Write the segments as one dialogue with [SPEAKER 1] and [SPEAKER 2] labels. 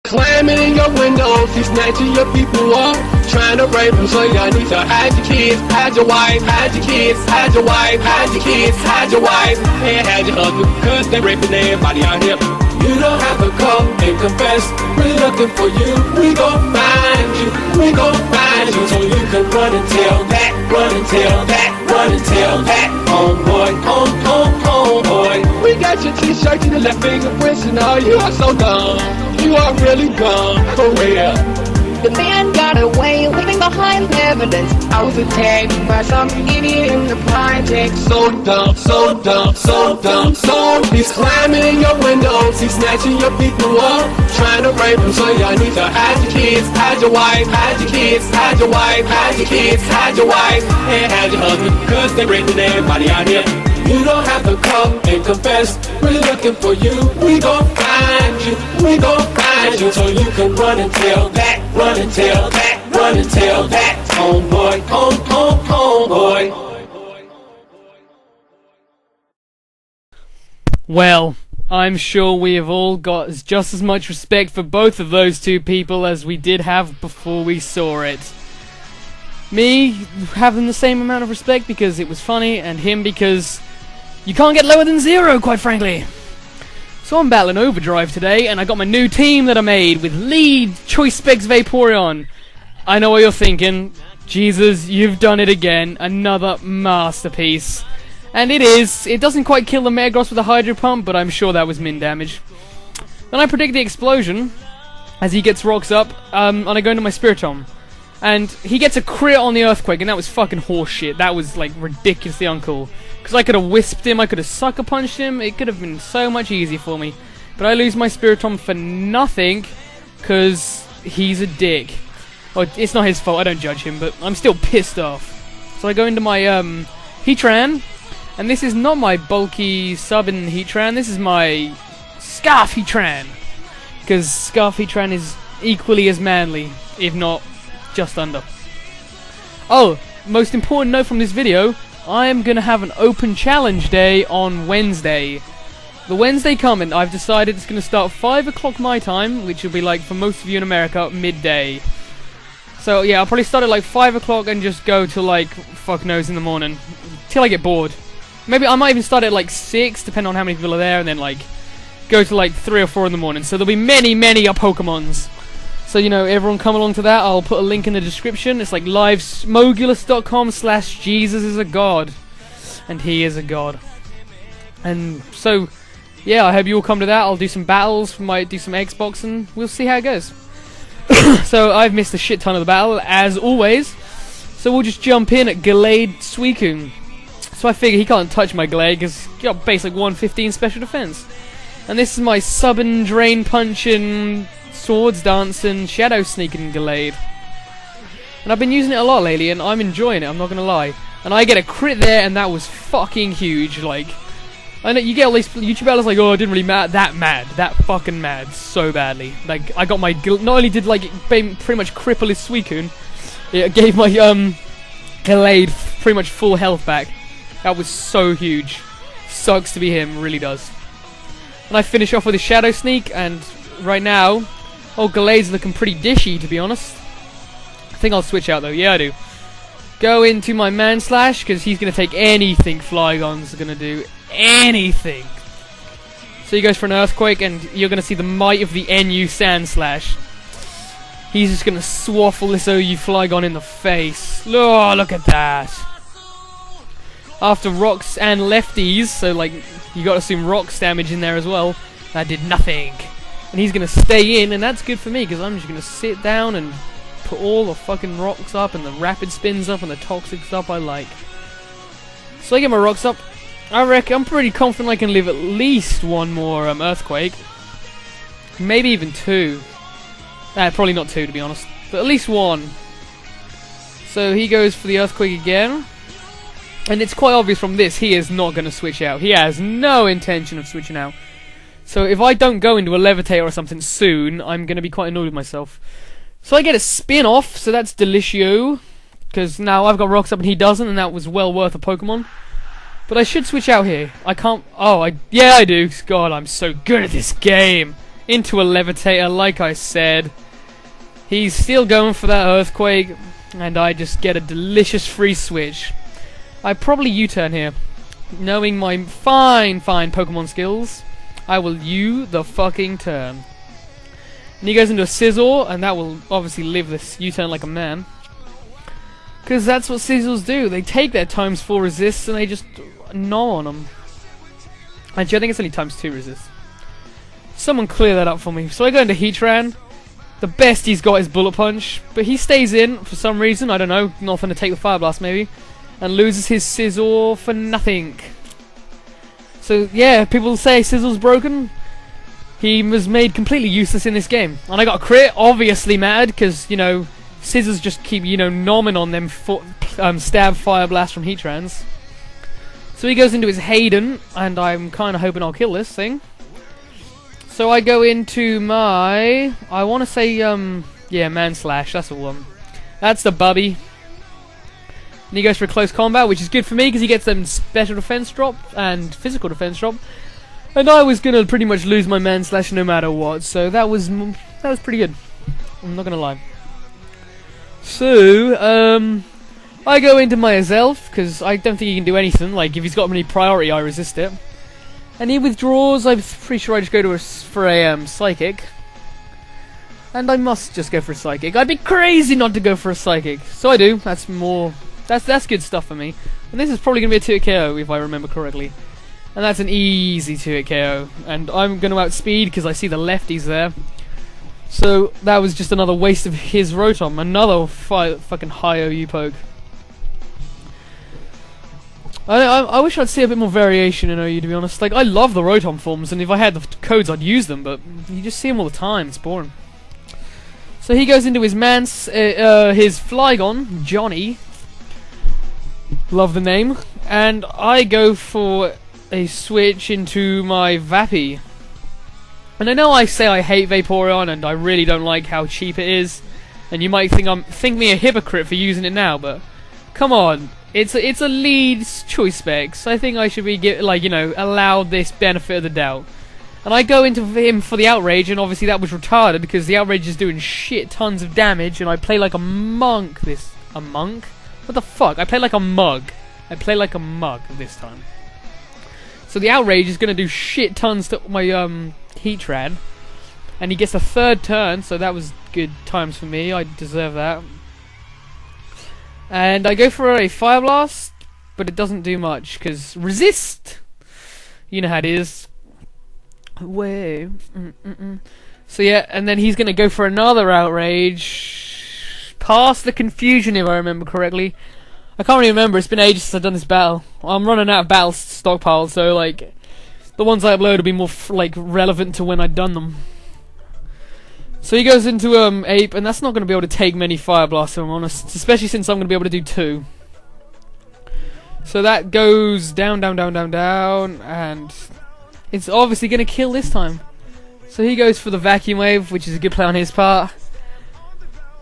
[SPEAKER 1] Climbing in your windows, he's snatching your people up, trying to rape them, so y'all need to hide your kids, hide your wife, hide your kids, hide your wife, hide your kids, hide your wife, and hide your husband, cause they raping everybody out here. You don't have to come and confess, we're looking for you, we gon' find you, we gon' find you, so you can run and tell that, run and tell that, run and tell that, homeboy, homeboy. We got your t-shirt and your left fingerprints and all, you are so dumb. You are really gone, for real.
[SPEAKER 2] The man got away, leaving behind evidence. I was attacked by some idiot in the project.
[SPEAKER 1] So dumb, so dumb, so dumb, so he's climbing in your windows, he's snatching your people up, trying to rape them, so y'all need to hide your kids, hide your wife, hide your kids, hide your wife, hide your kids, hide your wife, and hide your husband, cause they raping everybody out here. You don't have to come and confess, we're looking for you, we gon' find you, we gon' find you, so you can run and tell that, run and tell that, run and tell that, homeboy, homeboy.
[SPEAKER 3] Well, I'm sure we have all got just as much respect for both of those two people as we did have before we saw it. Me having the same amount of respect because it was funny, and him because you can't get lower than 0, quite frankly. So I'm battling Overdrive today, and I got my new team that I made with lead Choice Specs Vaporeon. I know what you're thinking. Jesus, you've done it again. Another masterpiece. And it is. It doesn't quite kill the Metagross with a Hydro Pump, but I'm sure that was min damage. Then I predict the explosion as he gets rocks up, and I go into my Spiritomb. And he gets a crit on the Earthquake, and that was fucking horseshit. That was, like, ridiculously uncool. Because I could have whisped him, I could have sucker punched him, it could have been so much easier for me. But I lose my Spiritomb for nothing, because he's a dick. Well, it's not his fault, I don't judge him, but I'm still pissed off. So I go into my, Heatran, and this is not my bulky sub-in Heatran, this is my Scarf Heatran. Because Scarf Heatran is equally as manly, if not just under. Oh, most important note from this video, I am going to have an open challenge day on Wednesday. The Wednesday coming, I've decided it's going to start 5 o'clock my time, which will be like, for most of you in America, midday. So yeah, I'll probably start at like 5 o'clock and just go till like, fuck knows, in the morning. Till I get bored. Maybe I might even start at like 6, depending on how many people are there, and then like, go to like 3 or 4 in the morning. So there'll be many Pokemons. So, you know, everyone come along to that. I'll put a link in the description. It's like livesmogulus.com/JesusIsAGod. And he is a god. And so, yeah, I hope you all come to that. I'll do some battles, might do some Xbox, and we'll see how it goes. So, I've missed a shit ton of the battle, as always. So we'll just jump in at Gallade Suicune. So I figure he can't touch my Glade, because he's got basic 115 special defense. And this is my subbing, drain punching, swords dancing, shadow sneaking Gallade. And I've been using it a lot lately, and I'm enjoying it, I'm not gonna lie. And I get a crit there, and that was fucking huge, like... I know you get all these YouTube battles like, oh, I didn't really that fucking mad, so badly. Like, I got my... Not only did, like, it pretty much cripple his Suicune, it gave my, Gallade pretty much full health back. That was so huge. Sucks to be him, really does. And I finish off with a Shadow Sneak, and right now... Oh, Gallade's looking pretty dishy, to be honest. I think I'll switch out, though. Yeah, I do. Go into my Man Slash, because he's going to take anything Flygon's going to do. Anything. So he goes for an Earthquake, and you're going to see the might of the NU Sand Slash. He's just going to swaffle this OU Flygon in the face. Oh, look at that. After rocks and lefties, so, like, you got to assume rocks damage in there as well, that did nothing. And he's going to stay in, and that's good for me, because I'm just going to sit down and put all the fucking rocks up, and the rapid spins up, and the toxics up I like. So I get my rocks up. I reckon I'm pretty confident I can live at least one more Earthquake. Maybe even 2. Probably not 2, to be honest. But at least 1. So he goes for the Earthquake again. And it's quite obvious from this, he is not going to switch out. He has no intention of switching out. So if I don't go into a Levitate or something soon, I'm going to be quite annoyed with myself. So I get a spin off, so that's Delicio. Because now I've got rocks up and he doesn't, and that was well worth a Pokemon. But I should switch out here. I can't... Oh, yeah, I do. God, I'm so good at this game. into a levitator, like I said. He's still going for that earthquake, and I just get a delicious free switch. I probably U-turn here. Knowing my fine Pokemon skills, I will U the fucking turn. And he goes into a Scizor, and that will obviously live this U-turn like a man. Because that's what Scizors do. They take their ×4 resists and they just gnaw on them. Actually, I think it's only ×2 resists. Someone clear that up for me. So I go into Heatran. The best he's got is Bullet Punch, but he stays in for some reason. I don't know. Nothing to take the Fire Blast maybe. And loses his Scizor for nothing. So yeah, people say Scizzle's broken. He was made completely useless in this game. And I got a crit, obviously mad, because, you know, Scissors just keep, you know, nomming on them stab Fire Blast from Heatrans. So he goes into his Hayden, and I'm kind of hoping I'll kill this thing. So I go into my, I want to say, yeah, Manslash, that's the one. That's the Bubby. And he goes for a close combat, which is good for me, because he gets them special defense drop and physical defense drop. And I was going to pretty much lose my Manslash no matter what, so that was pretty good. I'm not going to lie. So, I go into my Azelf, because I don't think he can do anything. Like, if he's got any priority, I resist it. And he withdraws. I'm pretty sure I just go for a Psychic. And I must just go for a Psychic. I'd be crazy not to go for a Psychic. So I do. That's more... That's good stuff for me. And this is probably going to be a 2-hit KO, if I remember correctly. And that's an easy 2-hit KO. And I'm going to outspeed, because I see the lefties there. So that was just another waste of his Rotom. Another fucking high OU poke. I wish I'd see a bit more variation in OU, to be honest. Like, I love the Rotom forms, and if I had the codes, I'd use them, but you just see them all the time. It's boring. So he goes into his his Flygon, Johnny. Love the name. And I go for a switch into my Vappy. And I know I say I hate Vaporeon, and I really don't like how cheap it is. And you might think me a hypocrite for using it now, but come on. It's a lead choice specs. I think I should be allowed this benefit of the doubt. And I go into him for the Outrage, and obviously that was retarded because the Outrage is doing shit tons of damage, and I play like a monk a monk? What the fuck? I play like a mug. I play like a mug this time. So the Outrage is gonna do shit tons to my Heatran, and he gets a third turn, so that was good times for me. I deserve that. And I go for a Fire Blast, but it doesn't do much, because resist! You know how it is. Way. So yeah, and then he's going to go for another Outrage. Past the confusion, if I remember correctly. I can't really remember, it's been ages since I've done this battle. I'm running out of battle stockpile, so like, the ones I upload will be more relevant to when I've done them. So he goes into Ape, and that's not going to be able to take many Fire Blasts, if I'm honest. Especially since I'm going to be able to do 2. So that goes down, and it's obviously going to kill this time. So he goes for the Vacuum Wave, which is a good play on his part.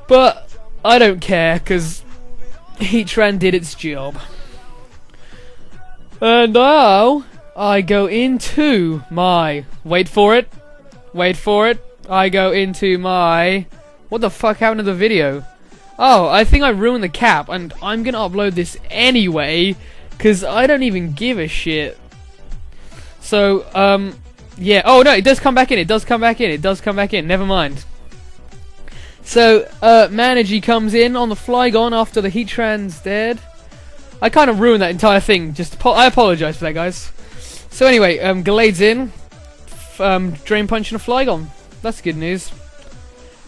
[SPEAKER 3] But I don't care, because Heatran did its job. And now I go into my... Wait for it. I go into my... What the fuck happened to the video? Oh, I think I ruined the cap, and I'm gonna upload this anyway, because I don't even give a shit. So, yeah. Oh, no, it does come back in. Never mind. So, Managy comes in on the Flygon after the Heatran's dead. I kind of ruined that entire thing. I apologize for that, guys. So anyway, Galade's in. Drain Punch and a Flygon. That's good news.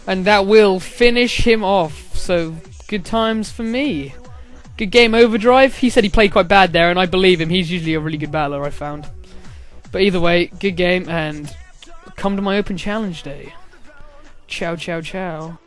[SPEAKER 3] And that will finish him off. So, good times for me. Good game, Overdrive. He said he played quite bad there, and I believe him. He's usually a really good battler, I found. But either way, good game, and come to my open challenge day. Ciao, ciao, ciao.